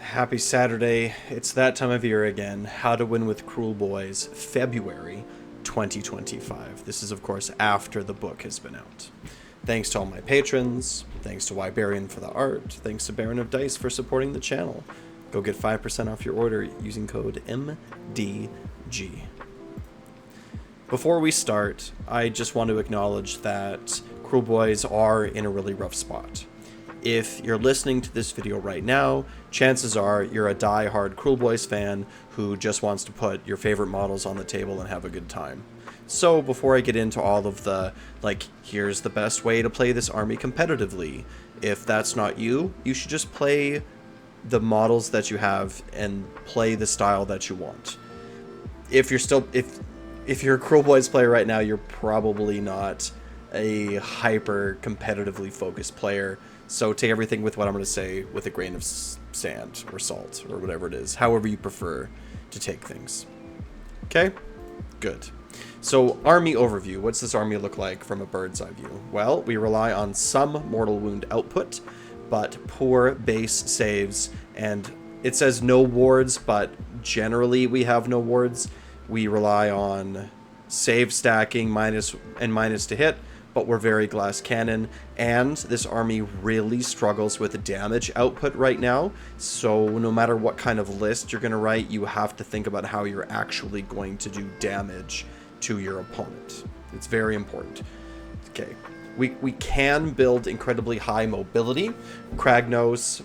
Happy Saturday. It's that time of year again. How to Win with Kruleboyz February 2025. This is, of course, after the book has been out. Thanks to all my patrons. Thanks to Wybarian for the art. Thanks to Baron of Dice for supporting the channel. Go get 5% off your order using code MDG. Before we start, I just want to acknowledge that Kruleboyz are in a really rough spot. If you're listening to this video right now, chances are you're a die-hard Kruleboyz fan who just wants to put your favorite models on the table and have a good time. So before I get into all of the, here's the best way to play this army competitively, if that's not you, you should just play the models that you have and play the style that you want. If you're a Kruleboyz player right now, you're probably not a hyper competitively focused player. So take everything with what I'm going to say with a grain of sand or salt or whatever it is, however you prefer to take things. Okay? Good. So army overview. What's this army look like from a bird's eye view? Well, we rely on some mortal wound output, but poor base saves, and it says no wards, but generally we have no wards. We rely on save stacking minus to hit, but we're very glass cannon, and this army really struggles with the damage output right now. So no matter what kind of list you're going to write, you have to think about how you're actually going to do damage to your opponent. It's very important. Okay, we can build incredibly high mobility. Kragnos,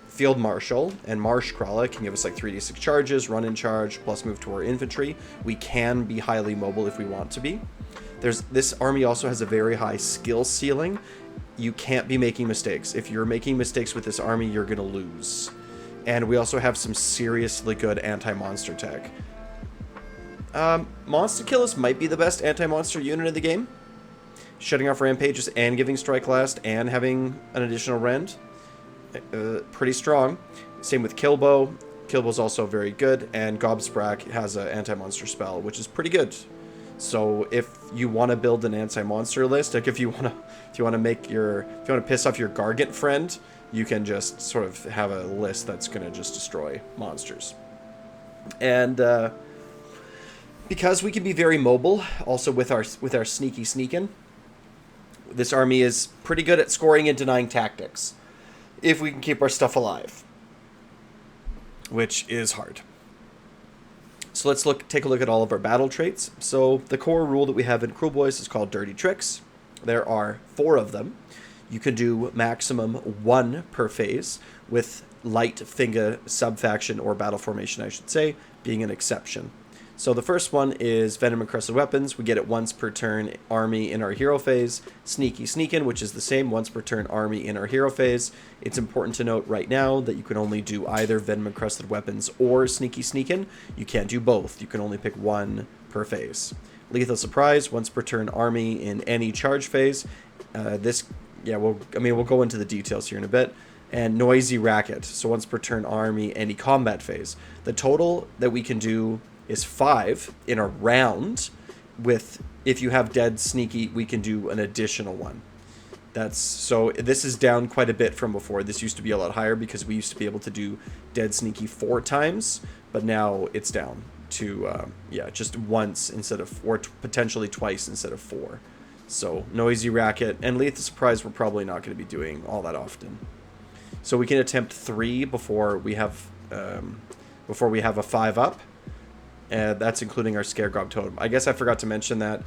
Field Marshal, and Marshkrala can give us like 3d6 charges, run in charge, plus move to our infantry. We can be highly mobile if we want to be. This army also has a very high skill ceiling. You can't be making mistakes. If you're making mistakes with this army, you're going to lose. And we also have some seriously good anti-monster tech. Monster-Killist might be the best anti-monster unit in the game. Shutting off rampages and giving strike last and having an additional rend. Pretty strong. Same with Killbow. Killbow's also very good. And Gobsprak has an anti-monster spell, which is pretty good. So if you want to build an anti-monster list, like if you want to piss off your Gargant friend, you can just sort of have a list that's going to just destroy monsters. And because we can be very mobile, also with our sneaky sneakin', this army is pretty good at scoring and denying tactics, if we can keep our stuff alive, which is hard. So let's take a look at all of our battle traits. So the core rule that we have in Kruleboyz is called Dirty Tricks. There are 4 of them. You can do maximum 1 per phase, with light finger subfaction or battle formation, I should say, being an exception. So the first one is Venom Encrusted Weapons. We get it once per turn army in our hero phase. Sneaky Sneakin', which is the same, once per turn army in our hero phase. It's important to note right now that you can only do either Venom Encrusted Weapons or Sneaky Sneakin'. You can't do both. You can only pick 1 per phase. Lethal Surprise, once per turn army in any charge phase. We'll go into the details here in a bit. And Noisy Racket, so once per turn army, any combat phase. The total that we can do is 5 in a round. With, if you have Dead Sneaky, we can do an additional 1. So this is down quite a bit from before. This used to be a lot higher because we used to be able to do Dead Sneaky 4 times, but now it's down to just once instead of, or potentially twice instead of 4. So Noisy Racket and Lethal Surprise we're probably not going to be doing all that often. So we can attempt 3 before we have a 5-up. That's including our Skaregob totem. I guess I forgot to mention that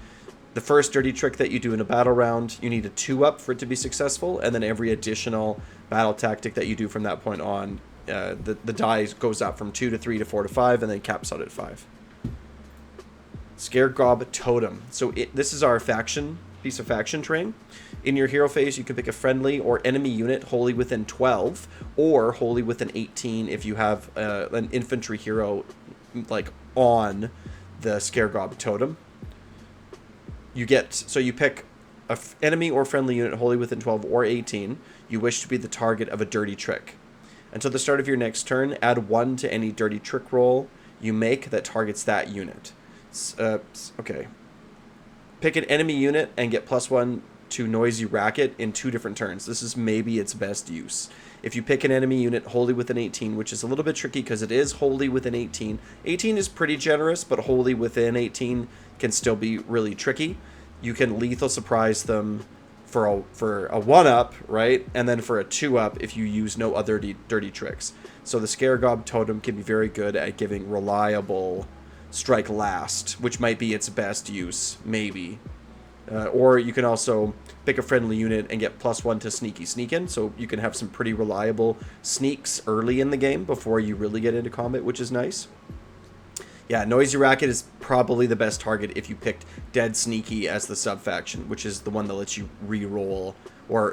the first dirty trick that you do in a battle round, you need a 2-up for it to be successful, and then every additional battle tactic that you do from that point on, the die goes up from 2 to 3 to 4 to 5, and then caps out at 5. Skaregob totem. So this is our piece of faction terrain. In your hero phase, you can pick a friendly or enemy unit wholly within 12, or wholly within 18 if you have an infantry hero on the Skaregob totem. You pick a enemy or friendly unit wholly within 12 or 18 you wish to be the target of a dirty trick. Until the start of your next turn, add 1 to any dirty trick roll you make that targets that unit. Okay. Pick an enemy unit and get +1 to Noisy Racket in 2 different turns. This is maybe its best use. If you pick an enemy unit wholly within 18, which is a little bit tricky because it is wholly within 18. 18 is pretty generous, but wholly within 18 can still be really tricky. You can lethal surprise them for a 1-up, right? And then for a 2-up if you use no other dirty tricks. So the Skaregob totem can be very good at giving reliable strike last, which might be its best use, maybe. Or you can also pick a friendly unit and get +1 to sneaky sneak in, so you can have some pretty reliable sneaks early in the game before you really get into combat, which is nice. Yeah, Noisy Racket is probably the best target if you picked Dead Sneaky as the sub-faction, which is the one that lets you re-roll or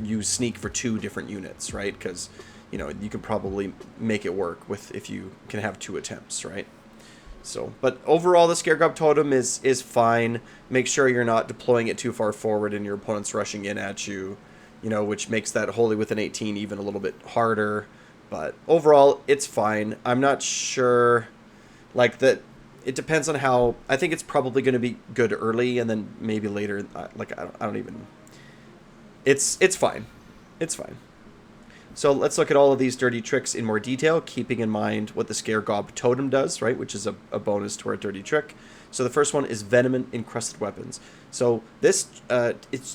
use Sneak for 2 different units, right? Because, you know, you can probably make it work with if you can have 2 attempts, right? So, but overall, the Skaregob totem is fine. Make sure you're not deploying it too far forward and your opponent's rushing in at you, you know, which makes that wholly within 18 even a little bit harder. But overall, it's fine. I'm not sure, like, that. It depends on how. I think it's probably going to be good early, and then maybe later. Like, I don't even. It's fine. It's fine. So let's look at all of these dirty tricks in more detail, keeping in mind what the Skaregob totem does, right, which is a bonus to our dirty trick. So the first one is Venom Encrusted Weapons. So this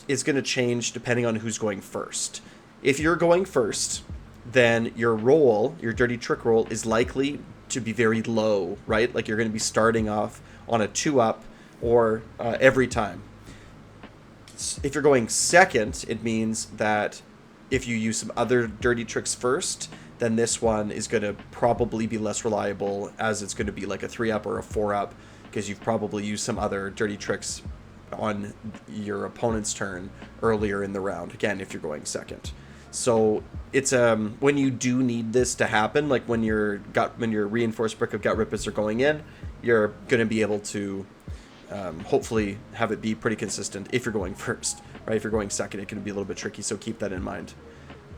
is going to change depending on who's going first. If you're going first, then your roll, your dirty trick roll, is likely to be very low, right? Like you're going to be starting off on a 2-up or every time. If you're going second, it means that if you use some other dirty tricks first, then this one is going to probably be less reliable, as it's going to be like a 3-up or a 4-up, because you've probably used some other dirty tricks on your opponent's turn earlier in the round, again, if you're going second. So it's when you do need this to happen, like when your reinforced brick of gut rippers are going in, you're going to be able to hopefully have it be pretty consistent if you're going first, right? If you're going second, it can be a little bit tricky, so keep that in mind.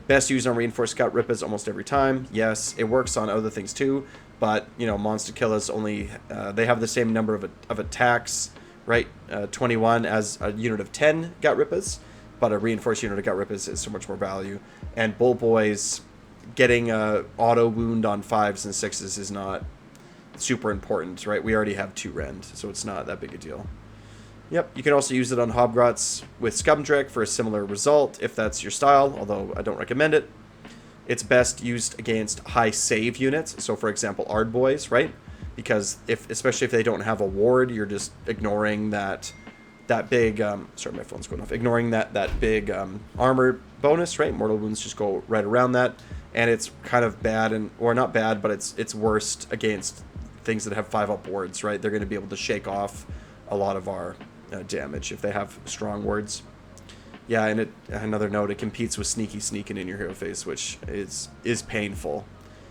Best used on reinforced gut rippers almost every time. Yes, it works on other things too, but you know, monster killers only they have the same number of attacks, right? 21 as a unit of 10 gut rippers. But a reinforced unit of gut rippers is so much more value. And Bull Boys getting a auto wound on 5s and 6s is not super important, right? We already have 2 rend, so it's not that big a deal. Yep, you can also use it on Hobgrots with Scumdrick for a similar result, if that's your style, although I don't recommend it. It's best used against high save units, so for example, Ard Boys, right? Because especially if they don't have a ward, you're just ignoring that big, sorry, my phone's going off. Ignoring that big armor bonus, right? Mortal wounds just go right around that, and it's kind of bad, or not bad, but it's worst against things that have 5-up wards, right? They're going to be able to shake off a lot of our damage if they have strong wards. Yeah, and another note, it competes with Sneaky Sneakin' in your hero phase, which is painful.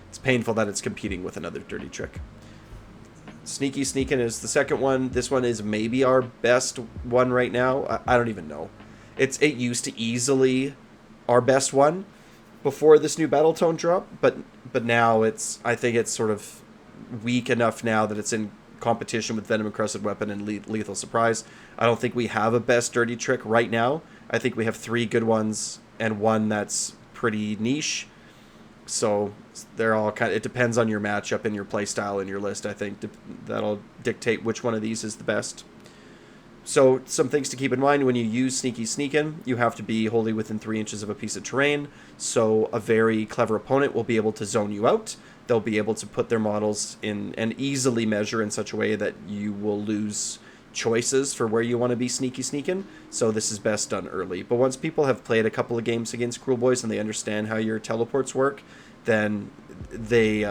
It's painful that it's competing with another dirty trick. Sneaky Sneakin' is the second one. This one is maybe our best one right now. I don't even know. It used to easily our best one before this new battle tone drop, but now I think it's sort of weak enough now that it's in competition with Venom Encrusted Weapon and Lethal Surprise. I don't think we have a best dirty trick right now. I think we have 3 good ones and one that's pretty niche. So they're all it depends on your matchup and your playstyle and your list, I think. That'll dictate which one of these is the best. So some things to keep in mind when you use Sneaky Sneakin', you have to be wholly within 3 inches of a piece of terrain. So a very clever opponent will be able to zone you out. They'll be able to put their models in and easily measure in such a way that you will lose choices for where you want to be Sneaky Sneakin'. So this is best done early. But once people have played a couple of games against Kruleboyz and they understand how your teleports work, then they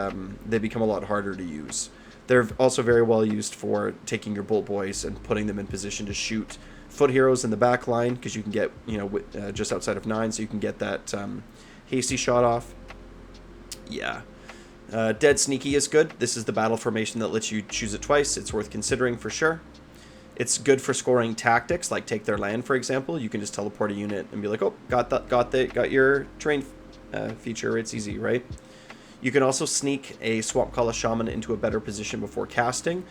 become a lot harder to use. They're also very well used for taking your Bolt Boys and putting them in position to shoot foot heroes in the back line, because you can get, you know, just outside of 9, so you can get that hasty shot off. Yeah. Dead Sneaky is good. This is the battle formation that lets you choose it twice. It's worth considering for sure. It's good for scoring tactics, like take their land, for example. You can just teleport a unit and be like, oh, got your terrain feature. It's easy, right? You can also sneak a Swamp Calla Shaman into a better position before casting.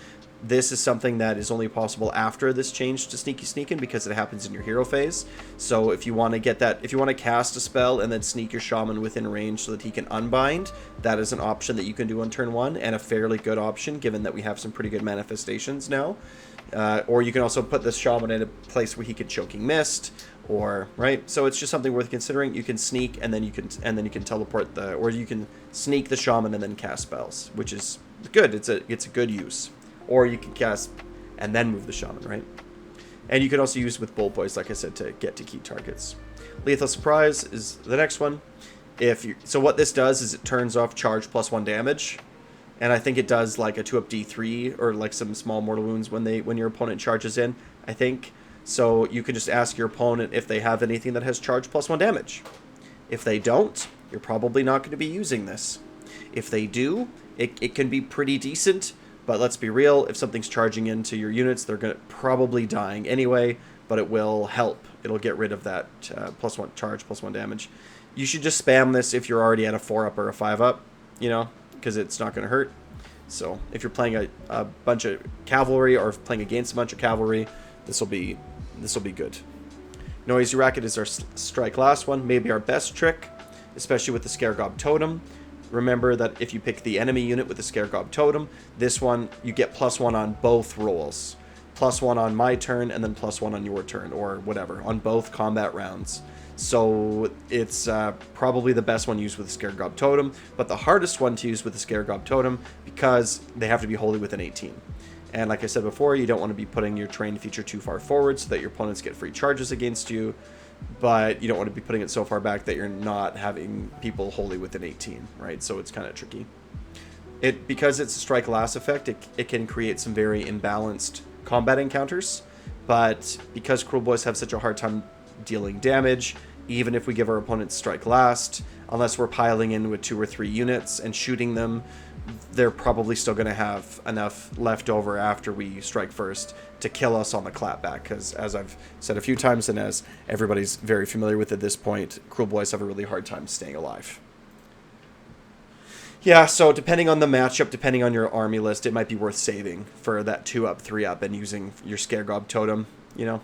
This is something that is only possible after this change to Sneaky Sneakin' because it happens in your hero phase. So if you want to get that, if you want to cast a spell and then sneak your shaman within range so that he can unbind, that is an option that you can do on turn 1, and a fairly good option given that we have some pretty good manifestations now. Or you can also put this shaman in a place where he could Choking Mist, or right. So it's just something worth considering. You can sneak and then you can teleport or you can sneak the shaman and then cast spells, which is good. It's a good use. Or you can cast and then move the shaman, right? And you can also use with Boltboys, like I said, to get to key targets. Lethal Surprise is the next one. So what this does is it turns off charge +1 damage. And I think it does like a 2-up D3 or like some small mortal wounds when your opponent charges in, I think. So you can just ask your opponent if they have anything that has charge +1 damage. If they don't, you're probably not going to be using this. If they do, it can be pretty decent. But let's be real, if something's charging into your units, they're probably dying anyway, but it will help. It'll get rid of that +1 charge, +1 damage. You should just spam this if you're already at a 4-up or a 5-up, you know, because it's not going to hurt. So if you're playing a bunch of cavalry or playing against a bunch of cavalry, this will be good. Noisy Racket is our strike last one, maybe our best trick, especially with the Skaregob totem. Remember that if you pick the enemy unit with the Skaregob totem, this one, you get +1 on both rolls. +1 on my turn, and then +1 on your turn, or whatever, on both combat rounds. So it's probably the best one used with the Skaregob totem, but the hardest one to use with the Skaregob totem because they have to be wholly within 18. And like I said before, you don't want to be putting your terrain feature too far forward so that your opponents get free charges against you, but you don't want to be putting it so far back that you're not having people wholly within 18, right? So it's kind of tricky. Because it's a strike last effect, it can create some very imbalanced combat encounters, but because Kruleboyz have such a hard time dealing damage, even if we give our opponents strike last, unless we're piling in with 2 or 3 units and shooting them, they're probably still going to have enough left over after we strike first to kill us on the clapback, because as I've said a few times and as everybody's very familiar with at this point, Kruleboyz have a really hard time staying alive. Yeah, so depending on the matchup, depending on your army list, it might be worth saving for that 2-up, 3-up and using your Skaregob totem, you know.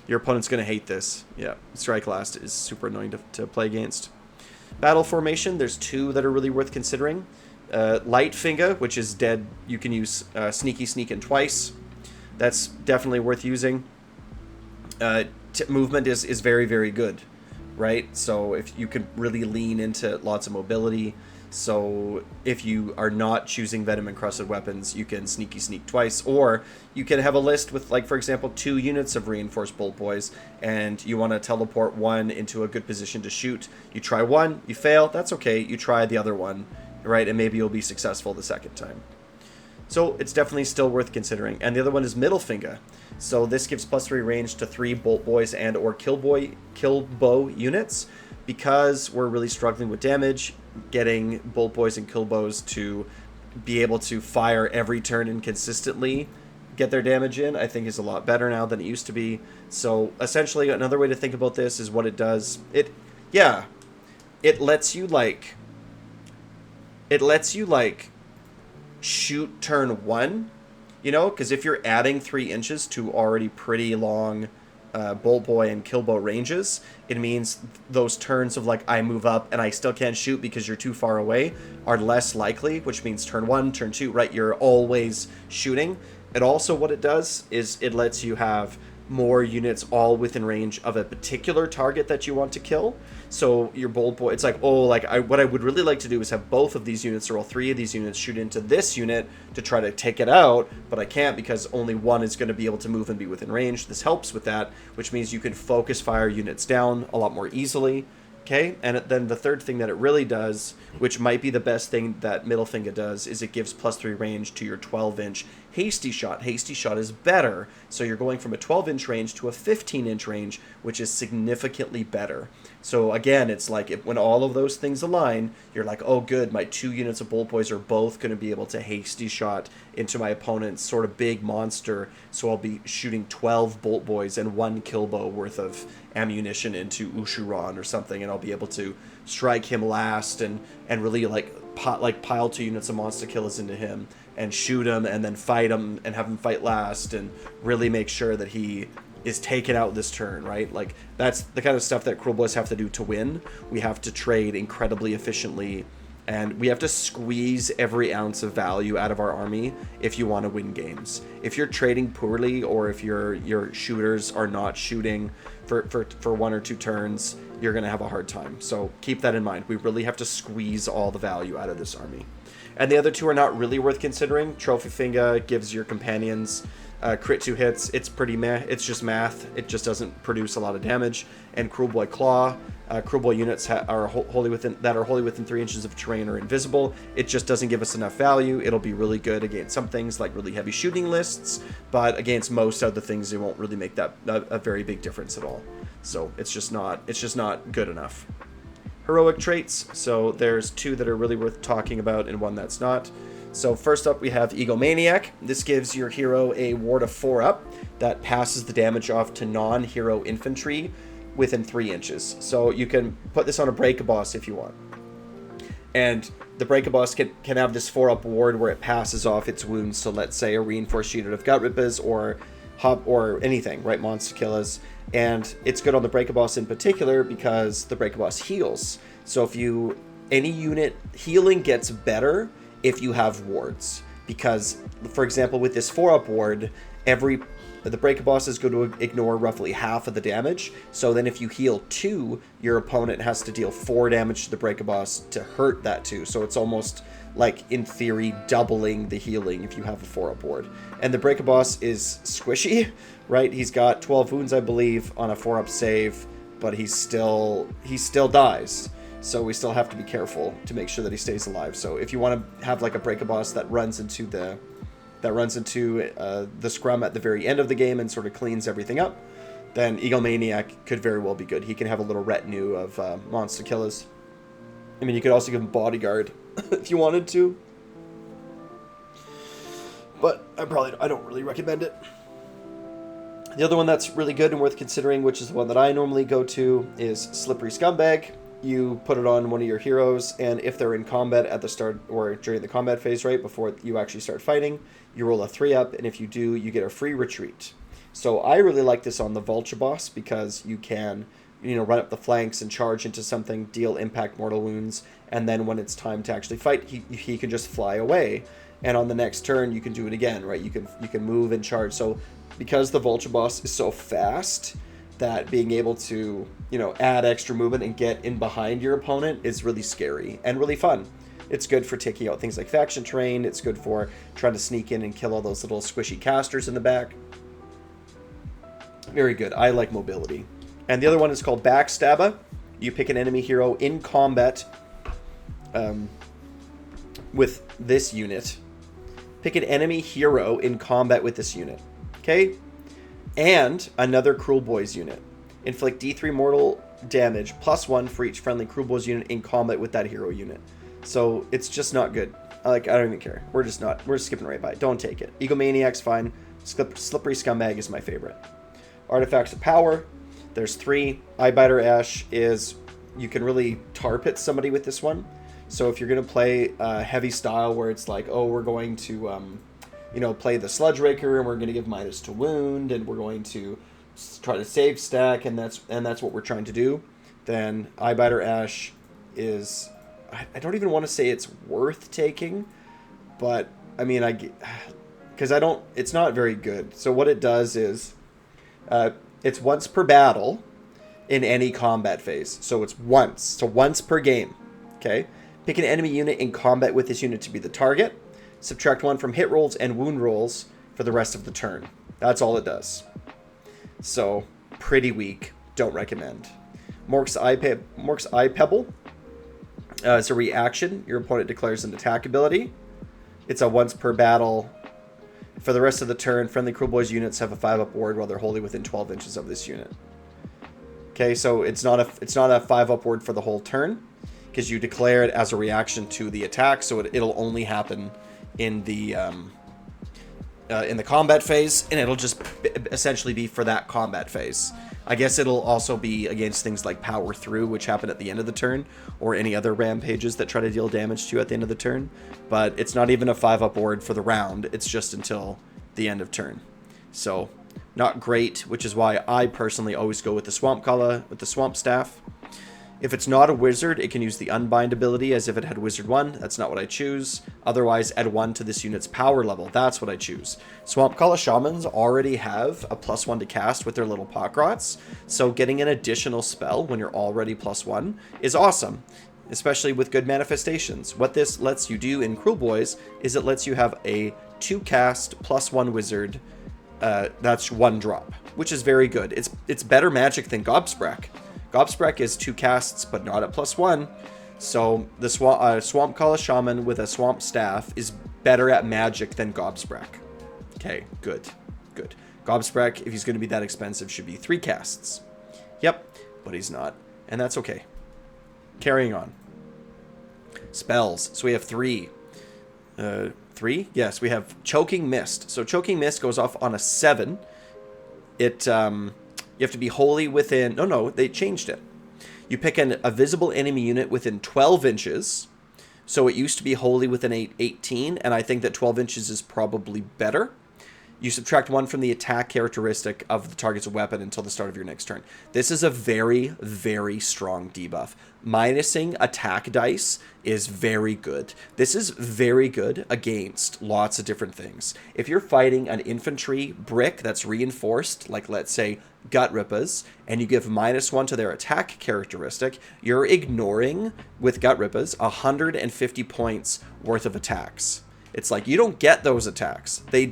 Your opponent's going to hate this. Yeah, strike last is super annoying to play against. Battle formation, there's 2 that are really worth considering. Light Finger, which is dead. You can use Sneaky Sneakin' twice. That's definitely worth using. Movement is very, very good, right? So if you could really lean into lots of mobility. So if you are not choosing Venom Encrusted Weapons, you can Sneaky Sneak twice, or you can have a list with, like, for example, 2 units of Reinforced Boltboys, and you want to teleport 1 into a good position to shoot. You try 1, you fail, that's okay, you try the other one, right, and maybe you'll be successful the second time. So it's definitely still worth considering. And the other one is Middle Finger. So this gives +3 range to 3 Boltboys and or Killbow units. Because we're really struggling with damage, getting Boltboys and Killbows to be able to fire every turn and consistently get their damage in, I think is a lot better now than it used to be. So essentially, another way to think about this is what it does. It lets you shoot turn 1, you know, because if you're adding 3 inches to already pretty long Boltboy and Killbow ranges, it means those turns of like I move up and I still can't shoot because you're too far away are less likely, which means turn 1, turn 2, right, you're always shooting. And also what it does is it lets you have more units all within range of a particular target that you want to kill. So your Boltboy, it's like, oh, like what I would really like to do is have both of these units or all 3 of these units shoot into this unit to try to take it out, but I can't because only one is going to be able to move and be within range. This helps with that, which means you can focus fire units down a lot more easily. Okay, and then the third thing that it really does, which might be the best thing that Middle Finger does, is it gives +3 range to your 12-inch Hasty Shot. Hasty Shot is better, so you're going from a 12-inch range to a 15-inch range, which is significantly better. So again, it's like when all of those things align, you're like, oh good, my 2 units of Boltboys are both going to be able to hasty shot into my opponent's sort of big monster, so I'll be shooting 12 Boltboys and 1 Killbow worth of ammunition into Ushuran or something, and I'll be able to strike him last and really pile 2 units of monster killers into him and shoot him and then fight him and have him fight last and really make sure that he is taken out this turn, right? Like, that's the kind of stuff that Kruleboyz have to do to win. We have to trade incredibly efficiently, and we have to squeeze every ounce of value out of our army if you want to win games. If you're trading poorly, or if your shooters are not shooting for 1 or 2 turns, you're going to have a hard time. So keep that in mind. We really have to squeeze all the value out of this army. And the other 2 are not really worth considering. Trophy Finger gives your companions crit 2 hits. It's pretty meh. It's just math. It just doesn't produce a lot of damage. And Kruleboy Claw. Kruleboy units are wholly within 3 inches of terrain or invisible. It just doesn't give us enough value. It'll be really good against some things like really heavy shooting lists, but against most other things, it won't really make that a very big difference at all. So it's just not good enough. Heroic traits. So there's 2 that are really worth talking about and 1 that's not. So first up, we have Egomaniac. This gives your hero a ward of 4 up that passes the damage off to non-hero infantry within 3 inches. So you can put this on a Break-a-Boss if you want. And the Break-a-Boss can have this 4 up ward where it passes off its wounds. So let's say a reinforced unit of Gut Rippers or anything, right? Monster Killers. And it's good on the Break-a-Boss in particular because the Break-a-Boss heals. So if any unit healing gets better if you have wards, because for example with this 4 up ward, the Break-a-Boss is going to ignore roughly half of the damage. So then if you heal 2, your opponent has to deal 4 damage to the Break-a-Boss to hurt that 2. So it's almost like, in theory, doubling the healing if you have a 4 up ward. And the Break-a-Boss is squishy, right? He's got 12 wounds, I believe, on a 4 up save, but he still dies. So we still have to be careful to make sure that he stays alive. So if you want to have like a Break-a-Boss that runs into the scrum at the very end of the game and sort of cleans everything up, then Egomaniac could very well be good. He can have a little retinue of monster killers. I mean, you could also give him Bodyguard if you wanted to, but I don't really recommend it. The other one that's really good and worth considering, which is the one that I normally go to, is Slippery Scumbag. You put it on one of your heroes, and if they're in combat at the start or during the combat phase, right before you actually start fighting, you roll a 3 up, and if you do, you get a free retreat. So I really like this on the Vulture Boss because you can, run up the flanks and charge into something, deal impact mortal wounds, and then when it's time to actually fight, he can just fly away. And on the next turn, you can do it again, right? You can move and charge. So because the Vulture Boss is so fast, that being able to, add extra movement and get in behind your opponent is really scary and really fun. It's good for taking out things like faction terrain. It's good for trying to sneak in and kill all those little squishy casters in the back. Very good. I like mobility. And the other one is called Backstabber. You pick an enemy hero in combat with this unit. Pick an enemy hero in combat with this unit. Okay? And another Kruleboyz unit. Inflict D3 mortal damage +1 for each friendly Kruleboyz unit in combat with that hero unit. So it's just not good. I don't even care. We're skipping right by it. Don't take it. Egomaniac's fine. Slippery Scumbag is my favorite. Artifacts of Power. There's 3. Eyebiter Ash is, you can really tar pit somebody with this one. So if you're going to play heavy style where it's like, oh, we're going to play the Sludge Raker and we're going to give minus to wound and we're going to try to save stack, and that's what we're trying to do, then Eyebiter Ash is, I don't even want to say it's worth taking, but I mean, it's not very good. So what it does is, it's once per battle in any combat phase. So it's once per game. Okay? Pick an enemy unit in combat with this unit to be the target. Subtract 1 from hit rolls and wound rolls for the rest of the turn. That's all it does. So, pretty weak. Don't recommend. Mork's Eye Pebble. It's a reaction. Your opponent declares an attack ability. It's a once per battle. For the rest of the turn, friendly Kruleboyz units have a 5 up ward while they're wholly within 12 inches of this unit. Okay, so it's not a 5-up ward for the whole turn, because you declare it as a reaction to the attack, so it'll only happen in the combat phase, and it'll just essentially be for that combat phase. I guess it'll also be against things like Power Through, which happen at the end of the turn, or any other rampages that try to deal damage to you at the end of the turn. But it's not even a 5-up ward for the round, it's just until the end of turn. So, not great, which is why I personally always go with the Swamp Color, with the Swamp Staff. If it's not a wizard, it can use the Unbind ability as if it had Wizard 1. That's not what I choose. Otherwise, add 1 to this unit's power level. That's what I choose. Swamp Color Shamans already have a +1 to cast with their little Pockrots, so getting an additional spell when you're already +1 is awesome, especially with good manifestations. What this lets you do in Kruleboyz is it lets you have a 2-cast +1 wizard. That's 1 drop, which is very good. It's better magic than Gobsprack. Gobsprack is 2 casts, but not at +1. So the Swamp Color Shaman with a Swamp Staff is better at magic than Gobsprack. Okay, good. Good. Gobsprack, if he's going to be that expensive, should be 3 casts. Yep, but he's not. And that's okay. Carrying on. Spells. So we have 3. 3? Yes, we have Choking Mist. So Choking Mist goes off on a 7. It, you have to be wholly within... No, they changed it. You pick a visible enemy unit within 12 inches. So it used to be wholly within 18, and I think that 12 inches is probably better. You subtract 1 from the attack characteristic of the target's weapon until the start of your next turn. This is a very, very strong debuff. Minusing attack dice is very good. This is very good against lots of different things. If you're fighting an infantry brick that's reinforced, like let's say Gut Rippers, and you give -1 to their attack characteristic, you're ignoring, with Gut Rippers, 150 points worth of attacks. It's like, you don't get those attacks. They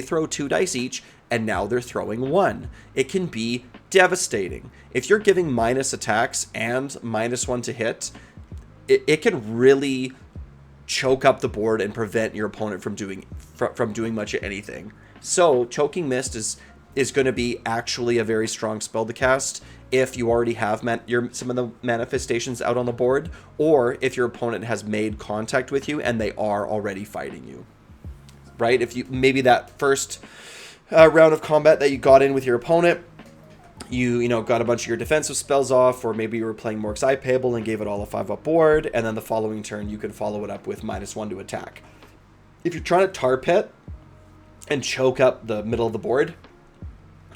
throw 2 dice each, and now they're throwing 1. It can be devastating. If you're giving minus attacks and -1 to hit, it can really choke up the board and prevent your opponent from doing much of anything. So Choking Mist is going to be actually a very strong spell to cast if you already have some of the manifestations out on the board, or if your opponent has made contact with you and they are already fighting you, right? If you maybe that first round of combat that you got in with your opponent, you got a bunch of your defensive spells off, or maybe you were playing Mork's Eye Payable and gave it all a 5-up board, and then the following turn you can follow it up with -1 to attack. If you're trying to tar pit and choke up the middle of the board,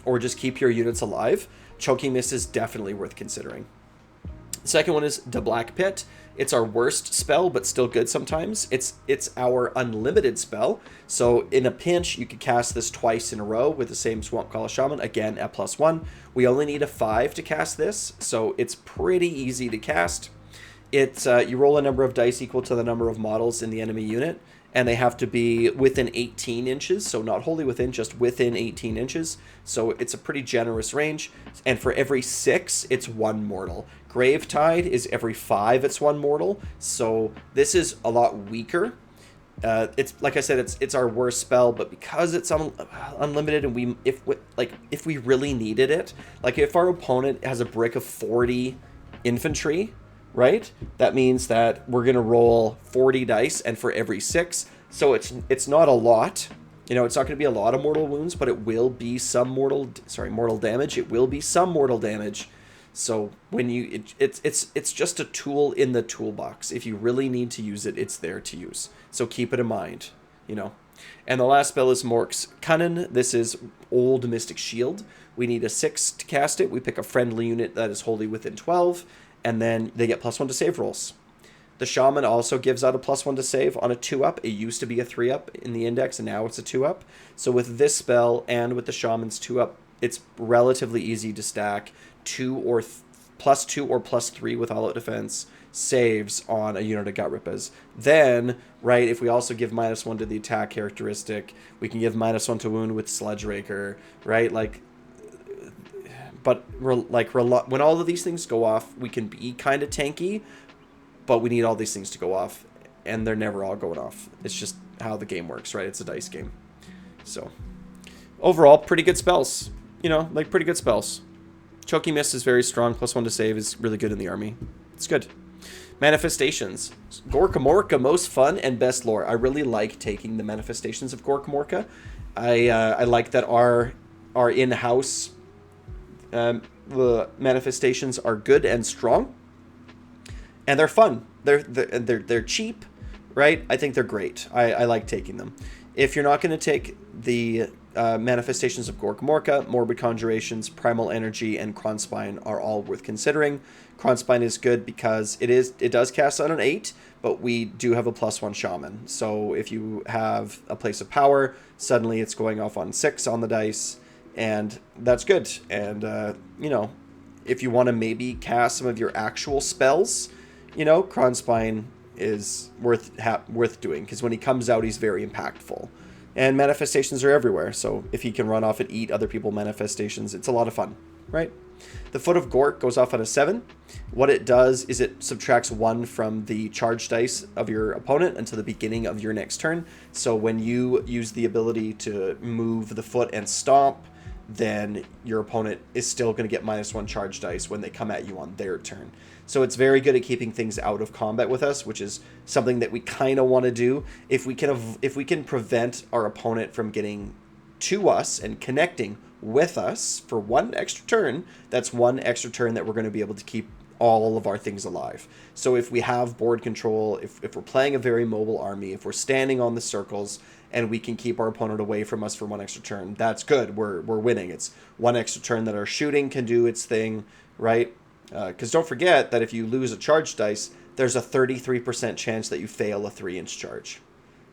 or just keep your units alive, Choking Mist is definitely worth considering. The second one is the Black Pit. It's our worst spell, but still good sometimes. It's our unlimited spell. So in a pinch, you could cast this twice in a row with the same Swamp Color Shaman, again at +1. We only need a 5 to cast this, so it's pretty easy to cast. You roll a number of dice equal to the number of models in the enemy unit, and they have to be within 18 inches, so not wholly within, just within 18 inches. So it's a pretty generous range, and for every 6, it's 1 mortal. Gravetide is every 5, it's 1 mortal, so this is a lot weaker. It's like I said, it's our worst spell, but because it's unlimited, and if we really needed it, like if our opponent has a brick of 40 infantry, right? That means that we're going to roll 40 dice, and for every 6. So it's not a lot. It's not going to be a lot of mortal wounds, but it will be some mortal damage. It will be some mortal damage. So when it's just a tool in the toolbox. If you really need to use it, it's there to use. So keep it in mind, And the last spell is Mork's Cunnin. This is Old Mystic Shield. We need a 6 to cast it. We pick a friendly unit that is wholly within 12. And then they get +1 to save rolls. The Shaman also gives out a +1 to save on a 2-up. It used to be a 3-up in the index, and now it's a 2-up. So with this spell and with the Shaman's 2-up, it's relatively easy to stack +2 or +3 with all-out defense saves on a unit of Gut Rippers. Then, right, if we also give -1 to the attack characteristic, we can give -1 to wound with Sludge Raker, right? But when all of these things go off, we can be kind of tanky, but we need all these things to go off, and they're never all going off. It's just how the game works, right? It's a dice game. So, overall, pretty good spells. Pretty good spells. Choky Mist is very strong. +1 to save is really good in the army. It's good. Manifestations. Gorkamorka, most fun and best lore. I really like taking the manifestations of Gorkamorka. I like that our in-house manifestations are good and strong, and they're fun. They're cheap, right? I think they're great. I like taking them. If you're not going to take the manifestations of Gorkamorka, Morbid Conjurations, Primal Energy, and Kronspine are all worth considering. Kronspine is good because it does cast on an 8, but we do have a +1 shaman. So if you have a place of power, suddenly it's going off on 6 on the dice, and that's good. And you know, if you want to maybe cast some of your actual spells, you know, Kronspine is worth doing, because when he comes out, he's very impactful. And manifestations are everywhere, so if he can run off and eat other people's manifestations, it's a lot of fun, right? The Foot of Gork goes off on a 7. What it does is it subtracts 1 from the charge dice of your opponent until the beginning of your next turn. So when you use the ability to move the foot and stomp, then your opponent is still going to get -1 charge dice when they come at you on their turn. So it's very good at keeping things out of combat with us, which is something that we kind of want to do. If we can prevent our opponent from getting to us and connecting with us for 1 extra turn, that's 1 extra turn that we're going to be able to keep all of our things alive. So if we have board control, if we're playing a very mobile army, if we're standing on the circles and we can keep our opponent away from us for 1 extra turn, that's good. We're winning. It's 1 extra turn that our shooting can do its thing, right? Because don't forget that if you lose a charge dice, there's a 33% chance that you fail a 3-inch charge.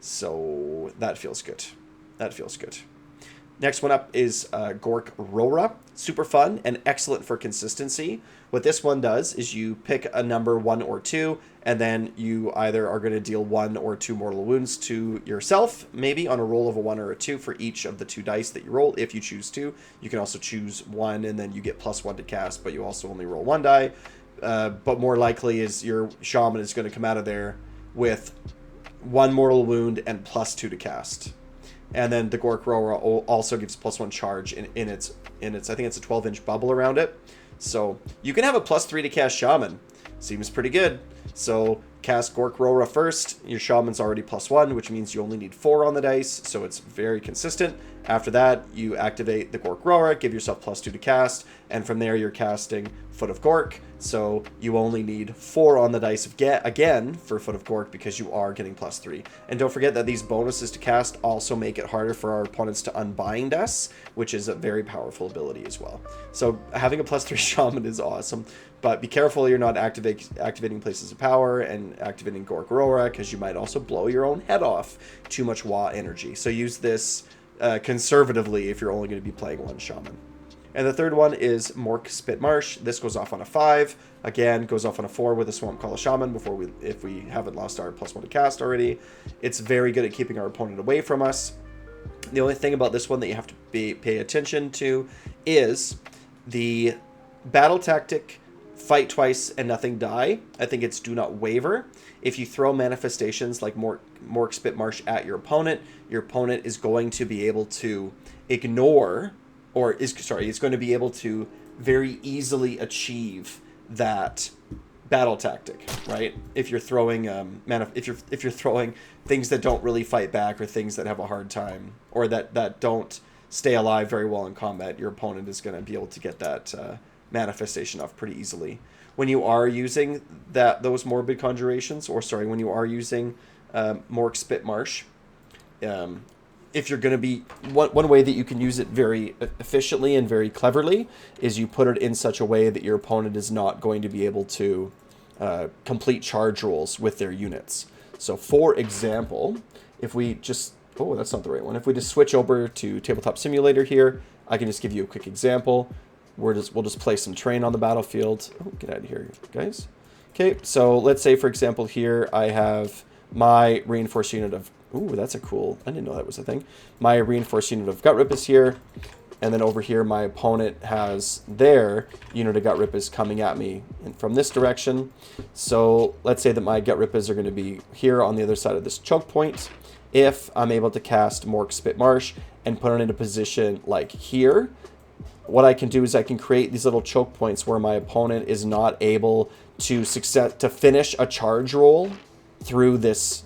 So that feels good. That feels good. Next one up is Gork Rora. Super fun and excellent for consistency. What this one does is you pick a number 1 or 2, and then you either are going to deal 1 or 2 mortal wounds to yourself, maybe on a roll of a 1 or a 2 for each of the 2 dice that you roll, if you choose to. You can also choose 1, and then you get +1 to cast, but you also only roll 1 die. But more likely is your shaman is going to come out of there with 1 mortal wound and +2 to cast. And then the Gork Rora also gives +1 charge in its I think it's a 12-inch bubble around it. So you can have a +3 to cast Shaman. Seems pretty good. So cast Gork Rora first. Your Shaman's already +1, which means you only need 4 on the dice. So it's very consistent. After that, you activate the Gork Rora, give yourself +2 to cast. And from there, you're casting Foot of Gork. So you only need 4 on the dice again for Foot of Gork, because you are getting +3. And don't forget that these bonuses to cast also make it harder for our opponents to unbind us, which is a very powerful ability as well. So having a +3 shaman is awesome, but be careful you're not activating places of power and activating Gork Rora, because you might also blow your own head off. Too much Wa energy. So use this conservatively if you're only going to be playing 1 shaman. And the third one is Mork Spitmarsh. This goes off on a 5. Again, goes off on a 4 with a Swamp Call of Shaman if we haven't lost our +1 to cast already. It's very good at keeping our opponent away from us. The only thing about this one that you have to pay attention to is the battle tactic, fight twice and nothing die. I think it's do not waver. If you throw manifestations like Mork Spitmarsh at your opponent is going to be able to ignore, is going to be able to very easily achieve that battle tactic, right? If you're throwing if you're throwing things that don't really fight back, or things that have a hard time, or that don't stay alive very well in combat, your opponent is going to be able to get that manifestation off pretty easily. When you are using those morbid conjurations, when you are using Mork Spitmarsh, if you're going to be one way that you can use it very efficiently and very cleverly is you put it in such a way that your opponent is not going to be able to complete charge rolls with their units. So for example, if we just that's not the right one. If we just switch over to Tabletop Simulator here, I can just give you a quick example. We'll just play some terrain on the battlefield. Oh, get out of here, guys. Okay, so let's say, for example, here I have my reinforced unit of... Ooh, that's a cool... I didn't know that was a thing. My reinforced unit of Gut Rippus here. And then over here, my opponent has their unit of Gut Rippus coming at me from this direction. So let's say that my Gut Rippus are going to be here on the other side of this choke point. If I'm able to cast Mork Spitmarsh and put it in a position like here, what I can do is I can create these little choke points where my opponent is not able to finish a charge roll through this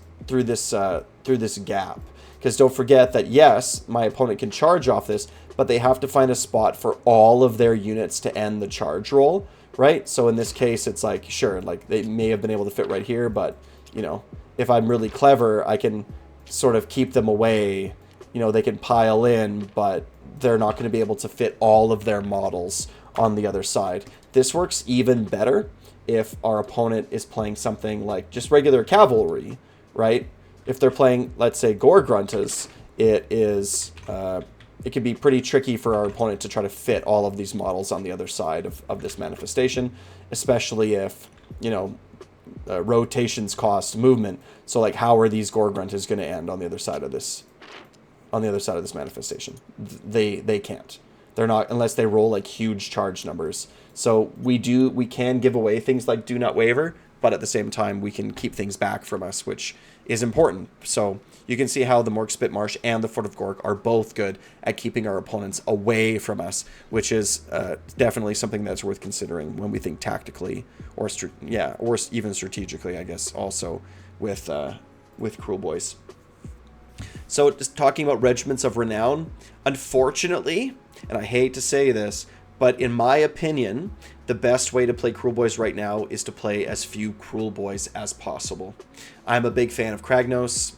gap. Because don't forget that, yes, my opponent can charge off this, but they have to find a spot for all of their units to end the charge roll, right? So in this case, it's like, sure, like they may have been able to fit right here, but, you know, if I'm really clever, I can sort of keep them away. You know, they can pile in, but they're not going to be able to fit all of their models on the other side. This works even better if our opponent is playing something like just regular cavalry, right? If they're playing, let's say, Gore-Gruntas, it can be pretty tricky for our opponent to try to fit all of these models on the other side of this manifestation, especially if, you know, rotations cost movement. So, like, how are these Gore-Gruntas going to end on the other side of this? On the other side of this manifestation, they can't. They're not, unless they roll like huge charge numbers. So we can give away things like Do Not Waver, but at the same time we can keep things back from us, which is important. So you can see how the Mork Spitmarsh and the Fort of Gork are both good at keeping our opponents away from us, which is definitely something that's worth considering when we think tactically or even strategically, I guess, also with Kruleboyz. So just talking about regiments of renown, unfortunately, and I hate to say this, but in my opinion, the best way to play Kruleboyz right now is to play as few Kruleboyz as possible. I'm a big fan of Kragnos.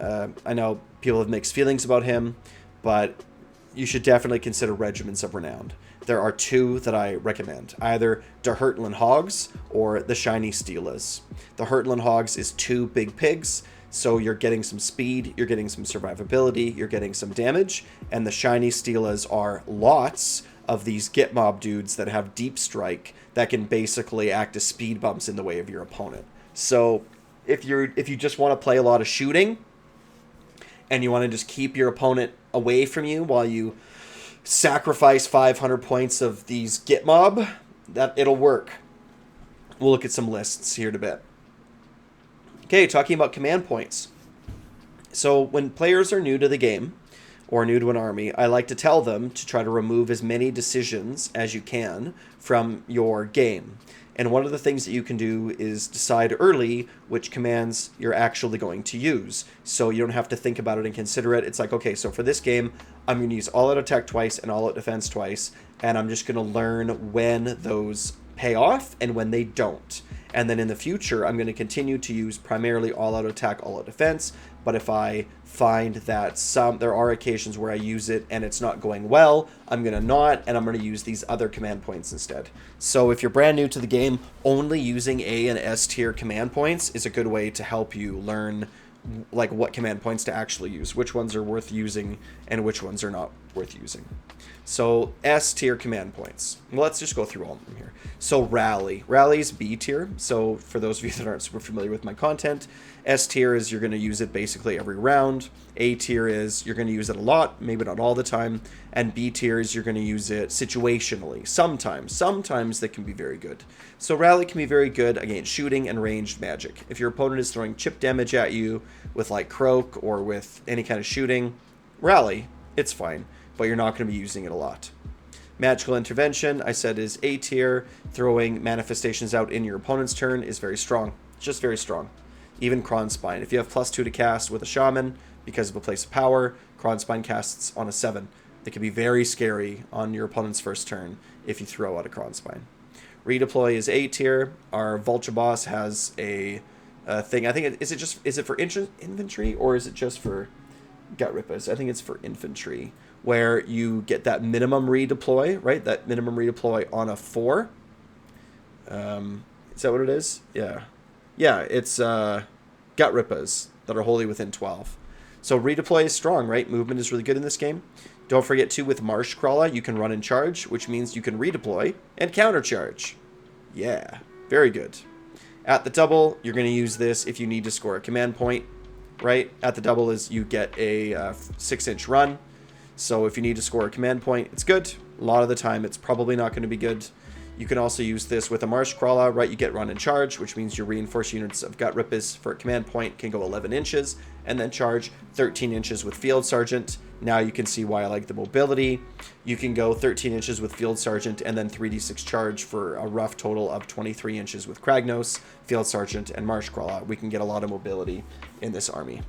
I know people have mixed feelings about him, but you should definitely consider regiments of renown. There are two that I recommend, either the Hurtland Hogs or the Shiny Steelas. The Hurtland Hogs is 2 big pigs, so you're getting some speed, you're getting some survivability, you're getting some damage, and the Shiny Steelas are lots of these Git Mob dudes that have deep strike that can basically act as speed bumps in the way of your opponent. So if you just want to play a lot of shooting and you want to just keep your opponent away from you while you sacrifice 500 points of these Git Mob, that it'll work. We'll look at some lists here in a bit. Okay, talking about command points. So when players are new to the game or new to an army, I like to tell them to try to remove as many decisions as you can from your game. And one of the things that you can do is decide early which commands you're actually going to use. So you don't have to think about it and consider it. It's like, okay, so for this game, I'm going to use all-out attack twice and all-out defense twice, and I'm just going to learn when those pay off and when they don't. And then in the future, I'm going to continue to use primarily all-out attack, all-out defense. But if I find that there are occasions where I use it and it's not going well, I'm going to not, and I'm going to use these other command points instead. So if you're brand new to the game, only using A and S tier command points is a good way to help you learn like what command points to actually use, which ones are worth using and which ones are not worth using. So S tier command points. Well, let's just go through all of them here. So Rally. Rally's B tier. So for those of you that aren't super familiar with my content, S tier is you're going to use it basically every round. A tier is you're going to use it a lot, maybe not all the time. And B tier is you're going to use it situationally. Sometimes. Sometimes that can be very good. So Rally can be very good against shooting and ranged magic. If your opponent is throwing chip damage at you with like Croak or with any kind of shooting, Rally, it's fine. But you're not going to be using it a lot. Magical Intervention, I said, is A tier. Throwing manifestations out in your opponent's turn is very strong. It's just very strong. Even Kronspine. If you have +2 to cast with a Shaman because of a place of power, Kronspine casts on a 7. They can be very scary on your opponent's first turn if you throw out a Kronspine. Redeploy is A tier. Our Vulture Boss has a thing. I think is it for infantry or is it just for Gut Rippas? I think it's for infantry, where you get that minimum redeploy, right? That minimum redeploy on a 4. Is that what it is? Yeah. Yeah, it's Gut Rippas that are wholly within 12. So redeploy is strong, right? Movement is really good in this game. Don't forget, too, with Marsh Crawler, you can run and charge, which means you can redeploy and countercharge. Yeah, very good. At the double, you're going to use this if you need to score a command point, right? At the double is you get a 6-inch run. So if you need to score a command point, it's good. A lot of the time, it's probably not going to be good. You can also use this with a Marsh Crawler, right? You get run and charge, which means your reinforced units of Gut Rippers for a command point can go 11 inches, and then charge 13 inches with Field Sergeant. Now you can see why I like the mobility. You can go 13 inches with Field Sergeant, and then 3d6 charge for a rough total of 23 inches with Kragnos, Field Sergeant, and Marsh Crawler. We can get a lot of mobility in this army.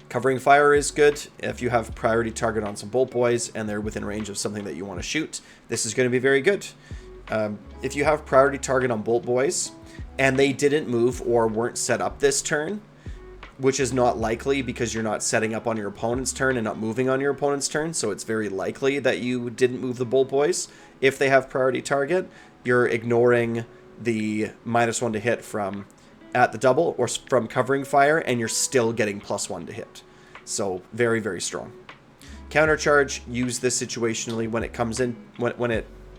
Covering fire is good if you have priority target on some Bolt Boys and they're within range of something that you want to shoot. This is going to be very good. If you have priority target on Bolt Boys and they didn't move or weren't set up this turn, which is not likely because you're not setting up on your opponent's turn and not moving on your opponent's turn, so it's very likely that you didn't move the Bolt Boys. If they have priority target, you're ignoring the -1 to hit from at the double or from covering fire, and you're still getting +1 to hit. So very, very strong. Countercharge, use this situationally when it comes in,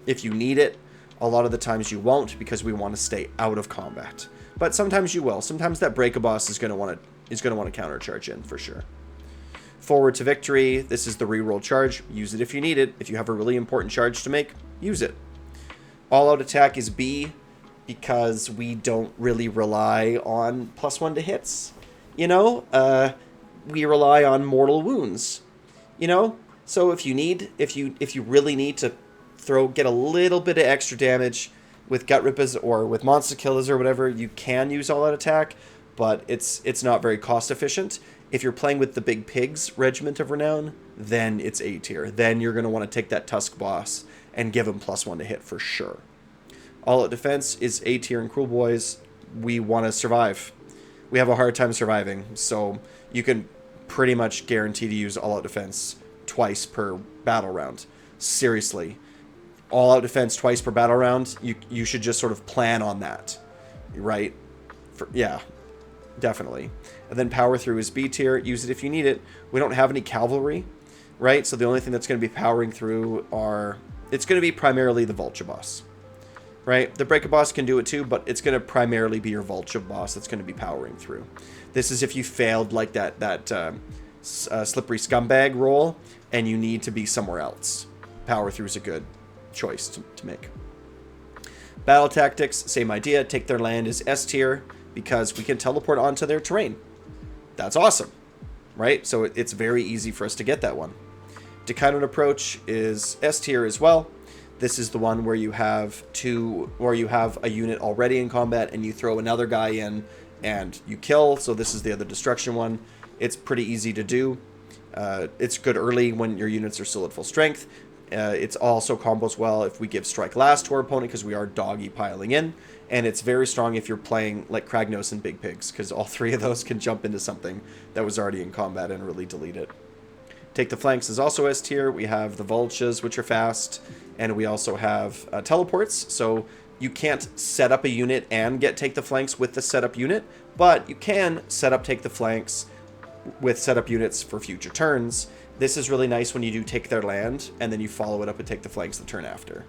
if you need it. A lot of the times you won't because we want to stay out of combat. But sometimes you will. Sometimes that Break-a-Boss is going to want to countercharge in for sure. Forward to Victory, this is the reroll charge. Use it if you need it. If you have a really important charge to make, use it. All-out attack is B because we don't really rely on +1 to hits. You know, we rely on mortal wounds. You know, so if you really need to get a little bit of extra damage with Gut Rippers or with Monster Killers or whatever, you can use all-out attack, but it's not very cost efficient. If you're playing with the Big Pigs Regiment of Renown, then it's A tier. Then you're going to want to take that Tusk Boss and give him +1 to hit for sure. All-out defense is A tier in Kruleboyz. We want to survive. We have a hard time surviving, so you can pretty much guarantee to use all-out defense twice per battle round. Seriously. All-out defense twice per battle round, you should just sort of plan on that, right? Yeah, definitely. And then power through is B tier. Use it if you need it. We don't have any cavalry, right? So the only thing that's going to be powering through it's going to be primarily the Vulture Boss, right? The Break-a-Boss can do it too, but it's going to primarily be your Vulture Boss that's going to be powering through. This is if you failed like that Slippery Scumbag roll and you need to be somewhere else. Power through is a good choice to make. Battle tactics, same idea. Take their land is S tier because we can teleport onto their terrain. That's awesome, right? So it's very easy for us to get that one. Decadent approach is S tier as well. This is the one where you have a unit already in combat and you throw another guy in and you kill. So this is the other destruction one. It's pretty easy to do. It's good early when your units are still at full strength. It's also combos well if we give Strike Last to our opponent because we are doggy piling in. And it's very strong if you're playing like Kragnos and Big Pigs because all three of those can jump into something that was already in combat and really delete it. Take the Flanks is also S tier. We have the Vultures, which are fast. And we also have teleports. So you can't set up a unit and get Take the Flanks with the setup unit. But you can set up Take the Flanks with setup units for future turns. This is really nice when you do take their land, and then you follow it up and take the flanks the turn after.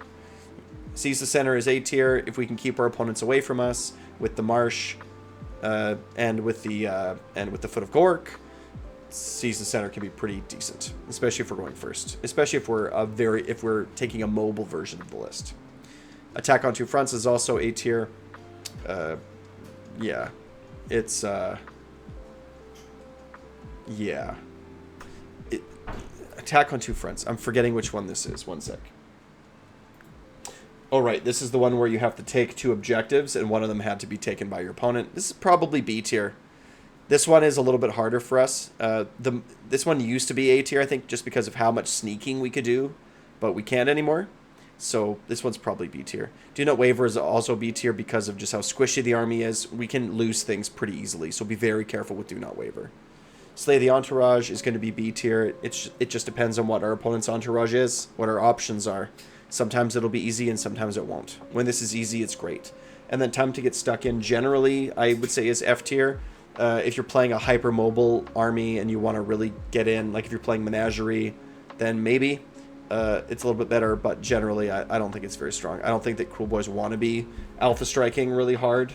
Seize the Center is A tier if we can keep our opponents away from us with the Marsh and with the Foot of Gork. Seize the Center can be pretty decent, especially if we're going first. Especially if we're taking a mobile version of the list. Attack on two fronts is also A tier. Yeah, it's yeah. Attack on two fronts. I'm forgetting which one this is. One sec. Oh, right. This is the one where you have to take two objectives, and one of them had to be taken by your opponent. This is probably B tier. This one is a little bit harder for us. This one used to be A tier, I think, just because of how much sneaking we could do, but we can't anymore. So this one's probably B tier. Do Not Waver is also B tier because of just how squishy the army is. We can lose things pretty easily, so be very careful with Do Not Waver. Slay the Entourage is going to be B tier. It just depends on what our opponent's entourage is, what our options are. Sometimes it'll be easy and sometimes it won't. When this is easy, it's great. And then Time to Get Stuck In, generally, I would say is F tier. If you're playing a hyper-mobile army and you want to really get in, like if you're playing Menagerie, then maybe it's a little bit better, but generally I don't think it's very strong. I don't think that Kruleboyz want to be alpha striking really hard.